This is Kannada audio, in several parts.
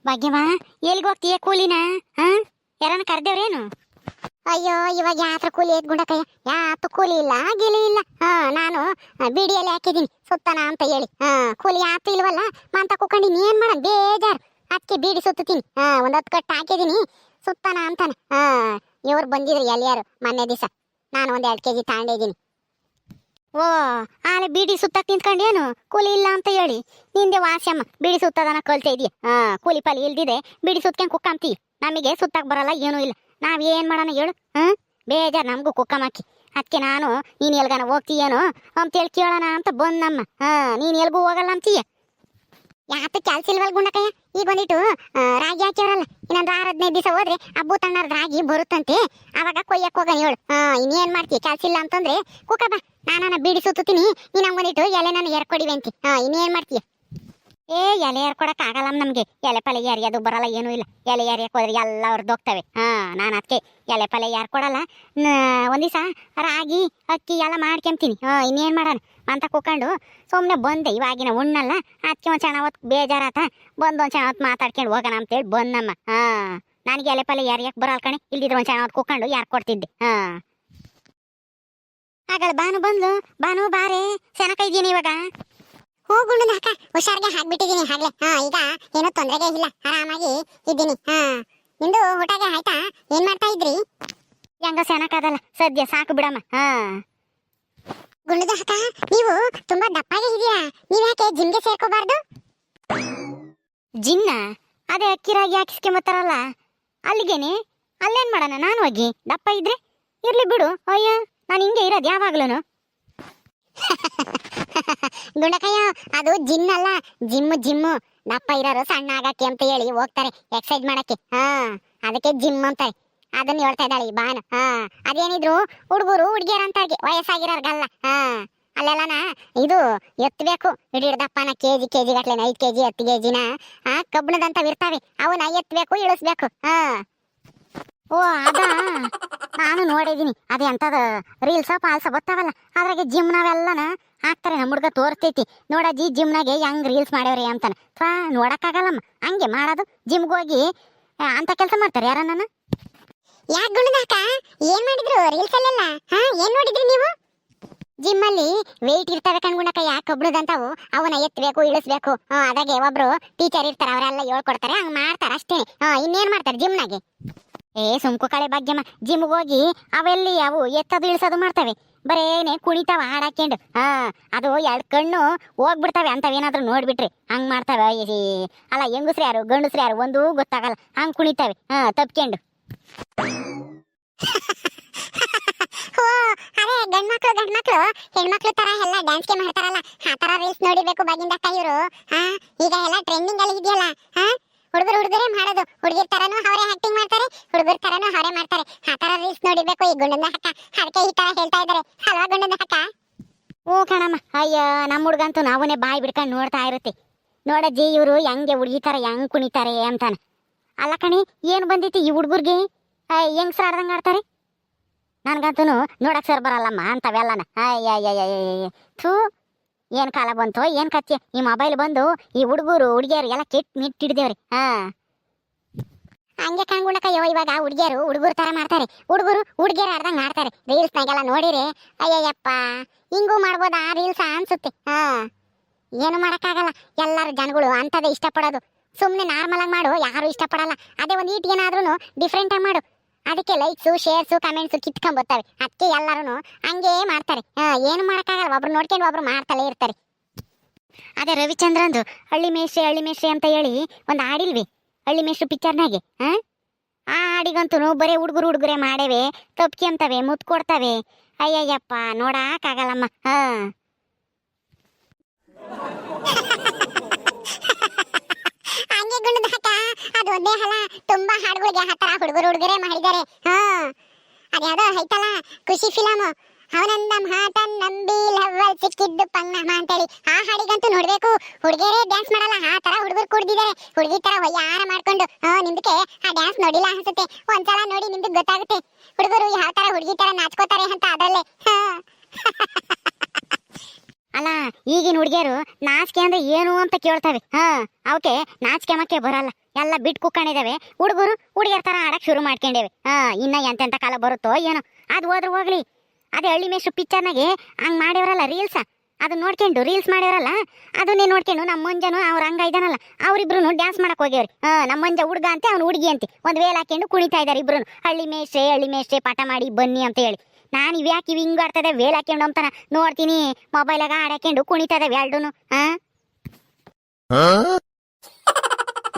ಭಾಗ್ಯಮ್ಮ, ಎಲ್ಲಿಗೆ ಹೋಗ್ತೀಯ? ಕೂಲಿನ ಯಾರನ್ನ ಕರ್ದೇವ್ರೇನು? ಅಯ್ಯೋ, ಇವಾಗ ಯಾತ್ರ ಕೂಲಿ ಐತ್ ಗುಂಡಕಯ್ಯ, ಯಾತು ಕೂಲಿ ಇಲ್ಲ ಗಿಲಿ ಇಲ್ಲ. ನಾನು ಬಿಡಿಯಲ್ಲಿ ಹಾಕಿದೀನಿ ಸುತ್ತನ ಅಂತ ಹೇಳಿ. ಕೂಲಿ ಯಾತು ಇಲ್ವಲ್ಲ ಮಂತ ಕುಕ್ಕಂಡಿನಿ. ಏನ್ ಮಾಡೋಣ, ಬೇಜಾರು. ಅದಕ್ಕೆ ಬೀಡಿ ಸುತ್ತೀನಿ. ಒಂದ್ 10 ಕಟ್ಟು ಹಾಕಿದೀನಿ ಸುತ್ತನ ಅಂತಾನ. ಇವ್ರು ಬಂದಿದ್ರು ಎಲ್ಲಿಯಾರು ಮೊನ್ನೆ ದಿವಸ. ನಾನು ಒಂದ್ 2 kg ತಗೊಂಡಿದ್ದೀನಿ. ಓ, ಆಲೆ ಬೀಡಿ ಸುತ್ತಕ್ ನಿಂತ್ಕೊಂಡೇನು? ಕೂಲಿ ಇಲ್ಲ ಅಂತ ಹೇಳಿ ನಿಂದೆ ವಾಸ್ಯಮ್ಮ ಬೀಡಿ ಸುತ್ತದನ ಕಲ್ತಾ ಇದೀಯ. ಕೂಲಿ ಪಾಲಿ ಇಲ್ದಿದೆ ಬೀಡಿ ಸುತ್ಕೊಂಡ್ ಕುಕ್ಕಂತೀವಿ. ನಮಗೆ ಸುತ್ತಕ್ ಬರಲ್ಲ, ಏನೂ ಇಲ್ಲ. ನಾವೇನ್ ಮಾಡೋಣ ಹೇಳು? ಬೇಜಾರು ನಮಗೂ ಕುಕ್ಕಮಾಕಿ. ಅದಕ್ಕೆ ನಾನು ನೀನ್ ಎಲ್ಗಾನ ಹೋಗ್ತೀಯೇನೋ ಅಂತೇಳಿ ಕೇಳೋಣ ಅಂತ ಬಂದಮ್ಮ. ನೀನ್ ಎಲ್ಗೂ ಹೋಗಲ್ಲ ಅಂತೀಯ? ಯಾತ ಕೆಲ್ಸ ಇಲ್ವಲ್ ಗುಂಡಕಯ್ಯ? ಈಗ ಒಂದಿಟ್ಟು ರಾಗಿ ಹಾಕ್ಯಾರಲ್ಲ, ಇನ್ನೊಂದು 6-15 ದಿವಸ ಹೋದ್ರೆ ಹಬ್ಬು ತಣ್ಣರ ರಾಗಿ ಬರುತ್ತಂತೆ. ಅವಾಗ ಕೊಯ್ಯಕ್ ಹೋಗೋಣ ಹೇಳು. ಇನ್ನೇನ್ ಮಾಡ್ತೀಯ? ಕೆಲ್ಸ ಇಲ್ಲ ಅಂತಂದ್ರೆ ಕುಕ್ಕ ಬಾ, ನಾನು ಬೀಡಿ ಸುತ್ತೀನಿ, ನೀನ್ ಹಂಗೊಂದಿಟ್ಟು ಎಲೆ ನಾನು ಎರ್ಕೊಡಿವೆ ಅಂತಿ. ಇನ್ನೇನ್ ಮಾಡ್ತೀಯ? ಎಲೆ ಏರ್ಕೊಡಕ್ ಆಗಲ್ಲ ನಮ್ಗೆ. ಎಲೆ ಪಲೆ ಯಾರಿಯದು ಬರಲ್ಲ, ಏನೂ ಇಲ್ಲ. ಎಲೆ ಯಾರಿಯಕ್ ಹೋದ್ರೆ ಎಲ್ಲ ಹೊರದೋಗ್ತವೆ. ನಾನು ಅದಕ್ಕೆ ಎಲೆ ಪಲೆ ಯಾರು ಕೊಡಲ್ಲ. ಒಂದ್ ದಿವಸ ರಾಗಿ ಅಕ್ಕಿ ಎಲ್ಲ ಮಾಡ್ಕೊಂತೀನಿ. ಇನ್ನೇನ್ ಮಾಡೋಣ ಅಂತ ಕೂಕೊಂಡು ಸುಮ್ಮನೆ ಬಂದೆ. ಇವಾಗಿನ ಉಣ್ಣಲ್ಲ, ಅದಕ್ಕೆ ಒಂದ್ ಚೆನ್ನ ಹೊತ್ತು ಬೇಜಾರಾತ. ಬಂದು ಒಂದ್ ಚೆನ್ನ ಹೊತ್ತು ಮಾತಾಡ್ಕೊಂಡು ಹೋಗೋಣ ಅಂತೇಳಿ ಬಂದಮ್ಮ. ನನಗೆ ಎಲೆ ಪಲೆ ಯಾರಿಯಕ್ ಬರಲ್ಲ ಕಣೆ. ಇಲ್ದಿದ್ರೆ ಒಂದ್ ಚೆನ್ನ ಹೊತ್ತು ಕೂಕೊಂಡು ಯಾರು ಕೊಡ್ತಿದ್ದೆ. ಆಗಲ್ಲ ಬಾನು ಬಂದ್ಲು. ಬಾನು ಬಾರೆ, ಸೆನಕ ಇದೀನಿ ಇವಾಗ. ಹೋಗುಂಡು ನಾಕ ಹುಷಾರ್ಗೆ ಹಾಕ್ಬಿಟ್ಟಿದೀನಿ ಆಗ್ಲೇ. ಈಗ ಏನೋ ತೊಂದರೆಗೆ ಇಲ್ಲ, ಆರಾಮಾಗಿ ಇದ್ದೀನಿ. ನಿಂದು ಊಟಗೆ ಆಯ್ತಾ? ಏನ್ ಮಾಡ್ತಾ ಇದ್ರಿ? ಹೆಂಗ ಸೆನಕಾದಲ್ಲ ಸದ್ಯ, ಸಾಕು ಬಿಡಮ್ಮ. ಗುಂಡುದ ಅಕ್ಕ, ನೀವು ತುಂಬಾ ದಪ್ಪಾಗೆ ಇದೆಯಾ, ನೀವ್ ಯಾಕೆ ಜಿಮ್ಗೆ ಸೇರ್ಕೋಬಾರ್ದು? ಜಿನ್ನ ಅದೇ ಅಕ್ಕಿರಾಗಿ ಹಾಕಿಸ್ಕೊಂಬತ್ತಾರಲ್ಲ ಅಲ್ಲಿಗೇನೆ. ಅಲ್ಲೇನ್ ಮಾಡೋಣ ನಾನು ಹೋಗಿ? ದಪ್ಪ ಇದ್ರೆ ಇರ್ಲಿ ಬಿಡು. ಅಯ್ಯ, ನಾನು ಹಿಂಗೆ ಇರೋದು ಯಾವಾಗ್ಲೂ. ಗುಂಡಕಯ್ಯ, ಅದು ಜಿನ್ ಅಲ್ಲ, ಜಿಮ್ಮು. ದಪ್ಪ ಇರೋರು ಸಣ್ಣ ಆಗಕ್ಕೆ ಅಂತ ಹೇಳಿ ಹೋಗ್ತಾರೆ ಎಕ್ಸರ್ಸೈಸ್ ಮಾಡಕ್ಕೆ. ಅದಕ್ಕೆ ಜಿಮ್ ಅಂತಾರೆ. ಅದನ್ನ ಹೇಳ್ತಾ ಇದ್ದಾಳೆ ಈ ಬಾನು. ಅದೇನಿದ್ರು ಹುಡುಗರು ಹುಡುಗಿಯರ ಅಂತ ವಯಸ್ಸಾಗಿರೋರ್ಗಲ್ಲ. ಅಲ್ಲೆಲ್ಲನ ಇದು ಎತ್ತಬೇಕು, ಹಿಡಿದಪ್ಪನ ಕೆಜಿ ಗಟ್ಲೆ 5 kg 10 kgನ ಕಬ್ಬಿಣದಂತವ್ ಇರ್ತಾವೆ, ಅವನ್ನ ಎತ್ತಬೇಕು, ಇಳಿಸ್ಬೇಕು. ಓ ಅದ ನಾನು ನೋಡಿದೀನಿ. ಅದೇ ಅಂತದ ರೀಲ್ಸ ಪಾಲ್ಸ ಗೊತ್ತಾವಲ್ಲ, ಅದ್ರಾಗೆ ಜಿಮ್ ನಾವೆಲ್ಲನ ಹಾಕ್ತಾರೆ. ನಮ್ಮ ಹುಡುಗ ತೋರಿಸ್ತೈತಿ ನೋಡಜ್ಜಿ ಜಿಮ್ನಾಗೆ ಹೆಂಗ್ ರೀಲ್ಸ್ ಮಾಡ್ಯವ್ರಿ ಅಂತಾನೆ. ನೋಡಕ್ಕಾಗಲ್ಲಮ್ಮ ಹಂಗೆ ಮಾಡೋದು. ಜಿಮ್ಗೆ ಹೋಗಿ ಅಂತ ಕೆಲಸ ಮಾಡ್ತಾರೆ ಯಾರನ್ನ? ಯಾಕೆ ಗುಂಡದಾಕ ಏನ್ ಮಾಡಿದ್ರು ರೀಲ್ಸ್ ಅಲ್ಲೆಲ್ಲ? ಏನ್ ನೋಡಿದ್ರಿ ನೀವು? ಜಿಮ್ ಅಲ್ಲಿ ವೆಯ್ಟ್ ಇರ್ತವೆ ಕಣ್ಗುಣಕಯ್ಯ, ಕಬ್ಬಿಣದಂತಾವು. ಅವನ್ನ ಎತ್ತಬೇಕು, ಇಳಿಸ್ಬೇಕು. ಅದಾಗೆ ಒಬ್ರು ಟೀಚರ್ ಇರ್ತಾರೆ, ಅವರೆಲ್ಲ ಹೇಳ್ಕೊಡ್ತಾರೆ, ಹಂಗ್ ಮಾಡ್ತಾರ ಅಷ್ಟೇ. ಇನ್ನೇನ್ ಮಾಡ್ತಾರೆ ಜಿಮ್ನಾಗೆ? ಸುಮ್ಕು ಕಳೆ ಭಾಗ್ಯಮ್ಮ, ಜಿಮ್ಗೆ ಹೋಗಿ ಅವೆಲ್ಲಿ ಅವು ಎತ್ತದು ಇಳಿಸೋದು ಮಾಡ್ತವೆ, ಬರೇನೆ ಕುಣಿತಾವ ಹಾಡಾಕೊಂಡು. ಅದು 2 ಕಣ್ಣು ಹೋಗ್ಬಿಡ್ತವೆ ಅಂತವೇನಾದ್ರೂ ನೋಡ್ಬಿಟ್ರಿ. ಹಂಗ್ ಮಾಡ್ತವೆ. ಅಲ್ಲ, ಹೆಂಗಸ್ರು ಯಾರು ಗಂಡಸ್ರು ಯಾರು ಒಂದೂ ಗೊತ್ತಾಗಲ್ಲ, ಹಂಗ್ ಕುಣಿತಾವೆ ತಪ್ಕೊಂಡು. ಅದೇ ಗಂಡ್ಮಕ್ಳು ಹೆಣ್ಮಕ್ಳು ತರ ಎಲ್ಲ ಡ್ಯಾನ್ಸ್ಗೆ ಮಾಡ್ತಾರಲ್ಲ, ಆ ತರ ರೀಲ್ಸ್ ನೋಡಿರ್ಬೇಕು ಬಾಗಿಂದಕ್ಕ ಇವರು. ಈಗ ಎಲ್ಲ ಟ್ರೆಂಡಿಂಗ್ ಅಲ್ಲಿ ಇದೆಯಲ್ಲ. ಹುಡುಗರೇ ಮಾಡೋದು, ಹುಡುಗಿರ್ ತರನು ಅವರೇ ಆಕ್ಟಿಂಗ್ ಮಾಡ್ತಾರೆ, ಹುಡುಗರ ತರನು ಅವರೇ ಮಾಡ್ತಾರೆ. ಆ ತರ ರೀಲ್ಸ್ ನೋಡಿರ್ಬೇಕು ಈ ಗುಂಡನ ಹಕ್ಕ. ಅದಕ್ಕೆ ಈ ತರ ಹೇಳ್ತಾ ಇದಾರೆ ಅಲ್ವಾ ಗುಂಡನ ಹಕ್ಕ? ಓ ಕಣಮ್ಮ, ಅಯ್ಯ ನಮ್ಮ ಹುಡುಗಂತೂ ನಾವನೇ ಬಾಯಿ ಬಿಡ್ಕೊಂಡು ನೋಡ್ತಾ ಇರುತ್ತೆ. ನೋಡಜ್ಜಿ ಇವರು ಹೆಂಗೆ ಹುಡುಗಿತಾರ ಹೆಂಗ್ ಕುಣಿತಾರೆ ಅಂತಾನ. ಅಲ್ಲ ಕಣಿ, ಏನ್ ಬಂದೈತಿ ಈ ಹುಡುಗರ್ಗೆ? ಹೆಂಗ್ಸ್ರ ಆಡ್ದಂಗ ಆಡ್ತಾರೆ. ನನ್ಗಂತೂ ನೋಡಕ್ ಸರ್ ಬರಲ್ಲಮ್ಮ ಅಂತವೆಲ್ಲನ. ಥೂ, ಏನ್ ಕಾಲ ಬಂತು, ಏನ್ ಕಚ್ಚೆ ಈ ಮೊಬೈಲ್ ಬಂದು. ಈ ಹುಡುಗರು ಹುಡುಗಿಯರು ಎಲ್ಲ ಕೆಟ್ಟ ನಿಟ್ಟಿಡ್ದೇವ್ರಿ. ಹಂಗೆ ಕಂಗುಣಕಯ್ಯೋ, ಇವಾಗ ಹುಡುಗಿಯರು ಹುಡುಗರು ತರ ಮಾಡ್ತಾರೆ, ಹುಡುಗರು ಹುಡುಗಿಯರು ಆಡ್ದಂಗ ಆಡ್ತಾರೆ. ರೀಲ್ಸ್ನಾಗೆಲ್ಲ ನೋಡಿರಿ, ಅಯ್ಯಯ್ಯಪ್ಪ ಹಿಂಗೂ ಮಾಡ್ಬೋದಾ ರೀಲ್ಸ್ ಅನ್ಸುತ್ತೆ. ಏನು ಮಾಡಕ್ಕಾಗಲ್ಲ, ಎಲ್ಲರೂ ಜನಗಳು ಅಂತದೇ ಇಷ್ಟಪಡೋದು. ಸುಮ್ಮನೆ ನಾರ್ಮಲ್ ಆಗಿ ಮಾಡು, ಯಾರು ಇಷ್ಟಪಡಲ್ಲ. ಅದೇ ಒಂದು ಈಟ್ ಏನಾದ್ರೂ ಡಿಫ್ರೆಂಟ್ ಆಗಿ ಮಾಡು, ಅದಕ್ಕೆ ಲೈಕ್ಸು ಶೇರ್ಸು ಕಮೆಂಟ್ಸು ಕಿತ್ಕೊಂಡ್ಬರ್ತಾವೆ. ಅದಕ್ಕೆ ಎಲ್ಲರೂ ಹಂಗೇ ಮಾಡ್ತಾರೆ. ಏನು ಮಾಡೋಕ್ಕಾಗಲ್ಲ, ಒಬ್ರು ನೋಡ್ಕೊಂಡು ಒಬ್ರು ಮಾಡ್ತಲೇ ಇರ್ತಾರೆ. ಅದೇ ರವಿಚಂದ್ರಂದು ಹಳ್ಳಿ ಮೇಷ್ಟ್ರಿ ಅಂತ ಹೇಳಿ ಒಂದು ಹಾಡಿಲ್ವಿ ಹಳ್ಳಿ ಮೇಷ್ಟ್ರು ಪಿಕ್ಚರ್ನಾಗೆ. ಆ ಹಾಡಿಗಂತೂ ಬರೀ ಹುಡುಗರೇ ಮಾಡೇವೆ, ತಪ್ಕಿ ಅಂತವೆ, ಮುತ್ತು ಕೊಡ್ತವೆ. ಅಯ್ಯಯ್ಯಪ್ಪ ನೋಡಕ್ಕಾಗಲ್ಲಮ್ಮ. ಹಂಗೆ ಗುಂಡದಾಕ ಅದು ಒಂದೇ ಅಲ್ಲ, ತುಂಬಾ ಹಾಡುಗಳಿಗೆ ಆ ತರ ಹುಡುಗರೇ ಮಾಡಿದ್ದಾರೆ. ಅದ್ಯಾವುದೋ ಐತಲ್ಲ ಖುಷಿ ಫಿಲಮ್, ಅವನಂದ ಮಾತನ್ ನಂಬಿ ಲವ್ವಲ್ ಸಿಕ್ಕಿದ್ದು ಪಂಗಮ್ಮ ಅಂತೇಳಿ. ಆ ಹಾಡಿಗಂತೂ ನೋಡ್ಬೇಕು, ಹುಡುಗಿಯರೇ ಡ್ಯಾನ್ಸ್ ಮಾಡಲ್ಲ, ಆ ತರ ಹುಡುಗರು ಕೂಡ್ದಿದ್ದಾರೆ. ಹುಡುಗಿ ತರ ವಯ್ಯಾರ ಮಾಡ್ಕೊಂಡು. ನಿಮ್ದಕ್ಕೆ ಆ ಡ್ಯಾನ್ಸ್ ನೋಡಿಲ್ಲ ಅನ್ಸುತ್ತೆ, ಒಂದ್ಸಲ ನೋಡಿ ನಿಮ್ದು ಗೊತ್ತಾಗುತ್ತೆ ಹುಡುಗರು ಯಾವ ತರ ಹುಡುಗಿ ತರ ನಾಚ್ಕೋತಾರೆ ಅಂತ. ಅದಲ್ಲೇ ಅಲ್ಲ ಈಗಿನ ಹುಡುಗಿಯರು ನಾಚಿಕೆ ಅಂದ್ರೆ ಏನು ಅಂತ ಕೇಳ್ತವೆ. ಅವಕ್ಕೆ ನಾಚಿಕೆ ಮಕ್ಕೆ ಬರಲ್ಲ, ಎಲ್ಲ ಬಿಟ್ಟು ಕುಕ್ಕೊಂಡಿದಾವೆ. ಹುಡುಗರು ಹುಡುಗಿಯರ ತರ ಆಡಕ್ ಶುರು ಮಾಡ್ಕೊಂಡೇವೆ. ಇನ್ನ ಎಂತೆಂತ ಕಾಲ ಬರುತ್ತೋ ಏನೋ. ಅದು ಹೋದ್ರೆ ಹೋಗ್ಲಿ, ಅದೇ ಹಳ್ಳಿ ಮೇಷ್ಟ್ರು ಪಿಕ್ಚರ್ನಾಗೆ ಹಂಗ್ ಮಾಡಿವ್ರಲ್ಲ ರೀಲ್ಸ್, ಅದನ್ನ ನೋಡ್ಕೊಂಡು ರೀಲ್ಸ್ ಮಾಡಿವ್ರಲ್ಲ, ಅದನ್ನೇ ನೋಡ್ಕೊಂಡು ನಮ್ಮ ಮಂಜನು ಅವ್ರ ಹಂಗ ಇದಾನಲ್ಲ, ಅವ್ರಿಬ್ರು ಡ್ಯಾನ್ಸ್ ಮಾಡಕ್ ಹೋಗ್ಯವ್ರಿ. ನಮ್ಮ ಮಂಜ ಹುಡುಗ ಅಂತೆ, ಅವ್ನು ಹುಡುಗಿ ಅಂತೆ, ಒಂದ್ ವೇಲ್ ಹಾಕೊಂಡು ಕುಣಿತಾ ಇದಾರೆ ಇಬ್ರು. ಹಳ್ಳಿ ಮೇಷ್ಟ್ರೆ ಪಾಠ ಮಾಡಿ ಬನ್ನಿ ಅಂತ ಹೇಳಿ. ನಾನು ಇವ್ಯಾಕೆ ಇವ್ ಹಿಂಗ್ ಆಡ್ತದೆ ವೇಲ್ ಹಾಕೊಂಡು ಅಂತಾನ ನೋಡ್ತೀನಿ, ಮೊಬೈಲಾಗ ಆಡಾಕೊಂಡು ಕುಣಿತಾ ಇದಾವೆ ಎರಡೂನು.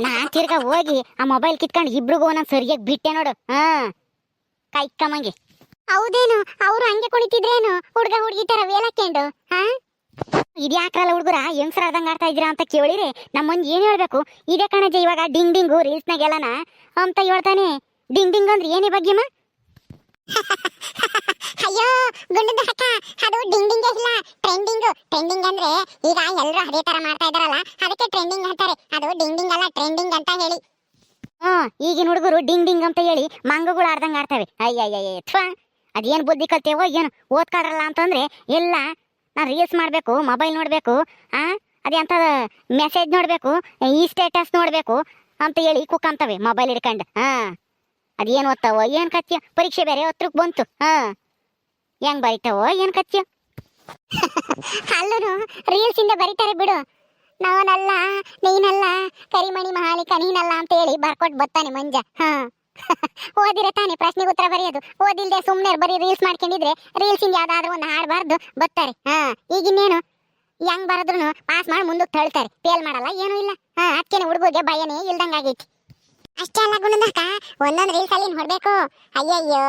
ನಾನ್ ತಿರ್ಗಾ ಹೋಗಿ ಆ ಮೊಬೈಲ್ ಕಿತ್ಕೊಂಡು ಇಬ್ರಿಗೂ ಒಂದೊಂದ್ ಸರಿಯಾಗಿ ಬಿಟ್ಟೆ ನೋಡು. ಕೈ ಕಮ್ಮಂಗೆ. ಹೌದೇನು, ಅವ್ರು ಹಂಗೆ ಕುಣಿತಿದ್ರೇನು ಹುಡ್ಗ ಹುಡ್ಗಿ ತರ ವೇಲ್ ಹಾಕೊಂಡು? ಇದ್ಯಾಕ್ರಲ್ಲ ಹುಡುಗರ ಹೆಂಗ್ಸರಾದಂಗ ಆಡ್ತಾ ಇದ್ದೀರಾ ಅಂತ ಕೇಳಿರಿ, ನಮ್ಮೊಂದು ಏನ್ ಹೇಳ್ಬೇಕು, ಇದೇ ಕಣಜ ಇವಾಗ ಡಿಂಗ್ ಡಿಂಗು ರೀಲ್ಸ್ನಾಗೆಲ್ಲನ ಅಂತ ಹೇಳ್ತಾನೆ. ಡಿಂಗ್ ಡಿಂಗ್ ಅಂದ್ರೆ ಏನೇ ಬಗ್ಗೆಮ್ಮ? ಅಯ್ಯೋ ಗುಂಡದ ಅಕ್ಕ, ಅದು ಡಿಂಗ್ ಡಿಂಗ್ ಇಲ್ಲ, ಟ್ರೆಂಡಿಂಗ್. ಟ್ರೆಂಡಿಂಗ್ ಅಂದ್ರೆ ಈಗ ಎಲ್ಲರೂ ಅದೇ ತರ ಮಾಡ್ತಾ ಇದಾರಲ್ಲ, ಅದಕ್ಕೆ ಟ್ರೆಂಡಿಂಗ್ ಅಂತಾರೆ. ಅದು ಡಿಂಗ್ ಡಿಂಗ್ ಅಲ್ಲ, ಟ್ರೆಂಡಿಂಗ್ ಅಂತ ಹೇಳಿ. ಈಗಿನ ಹುಡುಗರು ಡಿಂಗ್ ಡಿಂಗ್ ಅಂತ ಹೇಳಿ ಮಂಗಗಳು ಆಡ್ದಂಗ ಆಡ್ತವೆ. ಅಯ್ಯಯ್ಯ, ಅದೇನ್ ಬುದ್ಧಿ ಕಲ್ತೇವೋ ಏನು, ಓದ್ಕಾಡ್ರಲ್ಲ ಅಂತಂದ್ರೆ ಎಲ್ಲ ನಾನು ರೀಲ್ಸ್ ಮಾಡ್ಬೇಕು, ಮೊಬೈಲ್ ನೋಡ್ಬೇಕು, ಅದೇಂತ ಮೆಸೇಜ್ ನೋಡ್ಬೇಕು, ಈ ಸ್ಟೇಟಸ್ ನೋಡ್ಬೇಕು ಅಂತ ಹೇಳಿ ಕುಕ್ಕಂತವೆ ಮೊಬೈಲ್ ಹಿಡ್ಕೊಂಡು. ಅದೇನು ಓದ್ತಾವೋ ಏನ್ ಕತ್ಯ, ಪರೀಕ್ಷೆ ಬೇರೆ ಹತ್ರಕ್ ಬಂತು. ಹೆಂಗ್ ಬರೀತಾವೋ ಏನ್ ಕತ್ಯ. ಅಲ್ಲೂ ರೀಲ್ಸ್ ಇಂದ ಬರೀತಾರೆ ಬಿಡು. ನಾವನಲ್ಲ, ನೀನಲ್ಲ, ಕರಿಮಣಿ ಮಹಾಲಿಕ ನೀನಲ್ಲ ಅಂತ ಹೇಳಿ ಬರ್ಕೊಟ್ ಬತ್ತಾನೆ ಮಂಜ. ಓದಿರ ತಾನೆ ಪ್ರಶ್ನೆಗೆ ಉತ್ತರ ಬರೆಯೋದು, ಓದಿಲ್ದೆ ಸುಮ್ನೆ ಬರೀ ರೀಲ್ಸ್ ಮಾಡ್ಕೊಂಡಿದ್ರೆ ರೀಲ್ಸ್ ಇಂದ ಯಾವ್ದಾದ್ರು ಒಂದು ಹಾಡ್ಬಾರ್ದು ಬತ್ತಾರೆ. ಈಗಿನ್ನೇನು ಹೆಂಗ್ ಬರದ್ರು ಪಾಸ್ ಮಾಡಿ ಮುಂದಕ್ಕೆ ತಳ್ತಾರೆ, ಫೇಲ್ ಮಾಡಲ್ಲ ಏನೂ ಇಲ್ಲ. ಅದಕ್ಕೇನೆ ಹುಡುಗರಿಗೆ ಭಯನೇ ಇಲ್ದಂಗಾಗೈತಿ. ಅಷ್ಟೇ ಅಲ್ಲ ಗುಣದಕ್ಕ, ಒಂದೊಂದು ರೀಲ್ಸ್ ಅಲ್ಲಿ ಹೊಡ್ಬೇಕು. ಅಯ್ಯಯ್ಯೋ,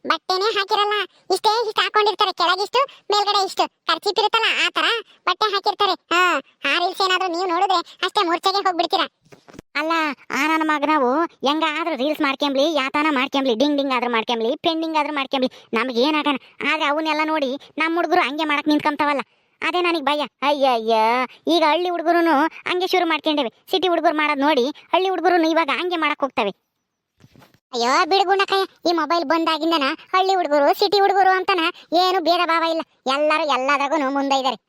ಬಟ್ಟೆನೇ ಹಾಕಿರಲ್ಲ, ಇಷ್ಟೇ ಇಷ್ಟು ಹಾಕೊಂಡಿರ್ತಾರೆ, ಕೆಳಗಿಷ್ಟು ಮೇಲ್ಗಡೆ ಇಷ್ಟು ಖರ್ಚಿಪ್ ಇರುತ್ತಲ್ಲ ಆ ತರ ಬಟ್ಟೆ ಹಾಕಿರ್ತಾರೆ. ಆ ರೀಲ್ಸ್ ಏನಾದ್ರು ನೀವು ನೋಡಿದ್ರೆ ಅಷ್ಟೇ ಮೂರ್ಛೆಗೆ ಹೋಗ್ಬಿಡ್ತೀರಾ. ಅಲ್ಲ ನನ್ನ ಮಗ ನಾವು ಹೆಂಗಾದ್ರೂ ರೀಲ್ಸ್ ಮಾಡ್ಕೊಂಬ್ಲಿ, ಯಾತನ ಮಾಡ್ಕೊಂಬ್ಲಿ, ಡಿಂಗ್ ಡಿಂಗ್ ಆದ್ರೂ ಮಾಡ್ಕೊಂಬ್ಲಿ, ಪೆಂಡಿಂಗ್ ಆದ್ರೂ ಮಾಡ್ಕೊಂಬ್ಲಿ, ನಮ್ಗೆ ಏನಾಗಣ. ಆದ್ರೆ ಅವನ್ನೆಲ್ಲ ನೋಡಿ ನಮ್ಮ ಹುಡುಗರು ಹಂಗೆ ಮಾಡಕ್ ನಿಂತ್ಕೊಂತಾವಲ್ಲ, ಅದೇ ನನಗೆ ಭಯ. ಅಯ್ಯಯ್ಯ, ಈಗ ಹಳ್ಳಿ ಹುಡುಗರು ಹಂಗೆ ಶುರು ಮಾಡ್ಕೊಂಡೇವೆ, ಸಿಟಿ ಹುಡುಗರು ಮಾಡೋದು ನೋಡಿ ಹಳ್ಳಿ ಹುಡುಗರು ಇವಾಗ ಹಂಗೆ ಮಾಡಕ್ ಹೋಗ್ತವೆ. ಅಯ್ಯೋ ಬಿಡುಗುಣಕಯ್ಯ, ಈ ಮೊಬೈಲ್ ಬಂದಾಗಿಂದನ ಹಳ್ಳಿ ಹುಡುಗರು ಸಿಟಿ ಹುಡುಗರು ಅಂತನ ಏನು ಭೇದ ಭಾವ ಇಲ್ಲ, ಎಲ್ಲರೂ ಎಲ್ಲದಾಗೂ ಮುಂದೆ ಇದ್ದಾರೆ.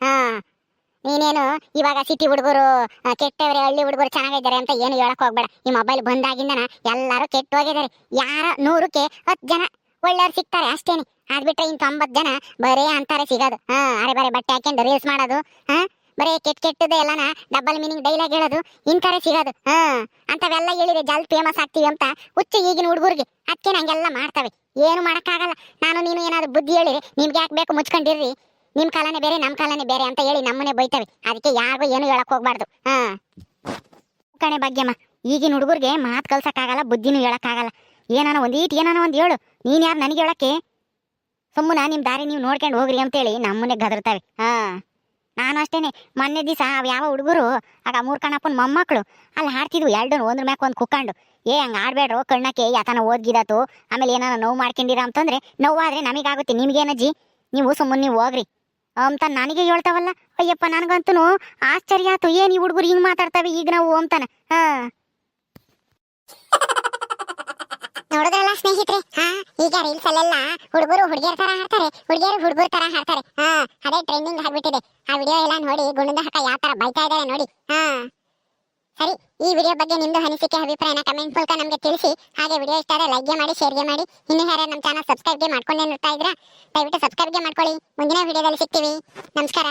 ನೀನೇನು ಇವಾಗ ಸಿಟಿ ಹುಡುಗರು ಕೆಟ್ಟವ್ರೆ, ಹಳ್ಳಿ ಹುಡುಗರು ಚೆನ್ನಾಗಿದ್ದಾರೆ ಅಂತ ಏನು ಹೇಳಕ್ ಹೋಗ್ಬೇಡ. ಈ ಮೊಬೈಲ್ ಬಂದಾಗಿಂದನ ಎಲ್ಲರೂ ಕೆಟ್ಟು ಹೋಗಿದ್ದಾರೆ. ಯಾರ 100ಕ್ಕೆ 10 ಜನ ಒಳ್ಳೆಯವ್ರು ಸಿಗ್ತಾರೆ ಅಷ್ಟೇನೆ. ಅದ್ಬಿಟ್ರೆ ಇನ್ 90 ಜನ ಬರೇ ಅಂತಾರೆ ಸಿಗೋದು. ಅರೆ ಬರೇ ಬಟ್ಟೆ ಹಾಕೊಂಡು ರೀಲ್ಸ್ ಮಾಡೋದು, ಬರೇ ಕೆಟ್ಟದ ಎಲ್ಲನ ಡಬಲ್ ಮೀನಿಂಗ್ ಡೈಲಾಗ್ ಹೇಳೋದು, ಇಂತಾರೆ ಸಿಗೋದು. ಅಂತವೆಲ್ಲ ಹೇಳಿದ್ರೆ ಜಲ್ದಿ ಫೇಮಸ್ ಆಗ್ತೀವಿ ಅಂತ ಹುಚ್ಚು ಈಗಿನ ಹುಡುಗರಿಗೆ. ಅದಕ್ಕೆ ನಂಗೆಲ್ಲ ಮಾಡ್ತವೆ, ಏನು ಮಾಡೋಕ್ಕಾಗಲ್ಲ. ನಾನು ನೀನು ಏನಾದ್ರು ಬುದ್ಧಿ ಹೇಳಿರಿ, ನಿಮ್ಗೆ ಯಾಕೆ ಬೇಕು ಮುಚ್ಕೊಂಡಿರ್ರಿ, ನಿಮ್ ಕಾಲನೇ ಬೇರೆ ನಮ್ಮ ಕಾಲನೇ ಬೇರೆ ಅಂತ ಹೇಳಿ ನಮ್ಮನೆ ಬೈತವೆ. ಅದಕ್ಕೆ ಯಾರಿಗೂ ಏನು ಹೇಳಕ್ ಹೋಗ್ಬಾರ್ದು. ಕಣೆ ಭಾಗ್ಯಮ್ಮ, ಈಗಿನ ಹುಡುಗರಿಗೆ ಮಾತು ಕಲ್ಸಕ್ಕಾಗಲ್ಲ, ಬುದ್ಧಿನೂ ಹೇಳಕ್ಕಾಗಲ್ಲ. ಏನಾನ ಒಂದು ಹೇಳು, ನೀನ್ ಯಾರು ನನಗೆ ಹೇಳಕ್ಕೆ? ಸುಮ್ಮನ ನಿಮ್ ದಾರಿ ನೀವು ನೋಡ್ಕೊಂಡು ಹೋಗ್ರಿ ಅಂತೇಳಿ ನಮ್ಮನೆ ಗದರ್ತಾವೆ. ನಾನು ಅಷ್ಟೇನೆ, ಮೊನ್ನೆ ದಿವಸ ಯಾವ ಹುಡುಗರು ಆಗ 3 ಕಣಪ್ಪನ ಮೊಮ್ಮಕ್ಕಳು ಅಲ್ಲಿ ಹಾಡ್ತಿದ್ವು, ಎರಡು ಒಂದ್ರ ಮ್ಯಾಕ್ ಒಂದು ಕುಕ್ಕೊಂಡು. ಹಂಗ ಆಡ್ಬೇಡ್ರು, ಕಣ್ಣಕ್ಕೆ ಯಾತನ ಓದ್ಗಿದಾತು, ಆಮೇಲೆ ಏನಾನ ನೋವು ಮಾಡ್ಕೊಂಡಿರ ಅಂತಂದ್ರೆ ನೋವಾದ್ರೆ ನಮಗಾಗುತ್ತೆ, ನಿಮ್ಗೇನಜ್ಜಿ, ನೀವು ಸುಮ್ಮನೆ ನೀವು ಹೋಗ್ರಿ ಅಂತ ನನಗೆ ಹೇಳ್ತಾವಲ್ಲ. ಅಯ್ಯಪ್ಪ, ನನಗಂತೂ ಆಶ್ಚರ್ಯ ಆಯ್ತು, ಏನ್ ಈ ಹುಡುಗರು ಹಿಂಗ್ ಮಾತಾಡ್ತಾವೆ ಈಗ ನಾವು ಅಂತಾನ. ನೋಡಿದ್ರಲ್ಲ ಸ್ನೇಹಿತರೆ, ಈಗ ರೀಲ್ಸ್ ಅಲ್ಲೆಲ್ಲ ಹುಡುಗರು ಹುಡುಗಿಯರ ತರ ಹಾಡ್ತಾರೆ, ಹುಡುಗಿಯರು ಹುಡುಗರ ತರ ಹಾಡ್ತಾರೆ. ಅದೇ ಟ್ರೆಂಡಿಂಗ್ ಆಗ್ಬಿಟ್ಟಿದೆ. ಆ ವಿಡಿಯೋ ಎಲ್ಲ ನೋಡಿ ಗುಣದ ಹಕ್ಕ ಯಾವ ತರ ಬೈತಾ ಇದ್ದಾರೆ ನೋಡಿ. ಸರಿ, ಈ ವಿಡಿಯೋ ಬಗ್ಗೆ ನಿಮ್ದು ಅನಿಸಿಕೆ ಅಭಿಪ್ರಾಯನ ಕಮೆಂಟ್ ಮೂಲಕ ನಮಗೆ ತಿಳಿಸಿ. ಹಾಗೆ ವಿಡಿಯೋ ಇಷ್ಟ ಆದರೆ ಲೈಕ್ ಮಾಡಿ, ಶೇರ್ ಮಾಡಿ. ಇನ್ನೂ ಯಾರು ನಮ್ಮ ಚಾನಲ್ ಸಬ್ಸ್ಕ್ರೈಬ್ ಮಾಡ್ಕೊಂಡೇ ನೋಡ್ತಾ ಇದ್ರಾ, ದಯವಿಟ್ಟು ಸಬ್ಸ್ಕ್ರೈಬ್ ಮಾಡ್ಕೊಳ್ಳಿ. ಮುಂದಿನ ವಿಡಿಯೋದಲ್ಲಿ ಸಿಗ್ತೀವಿ. ನಮಸ್ಕಾರ.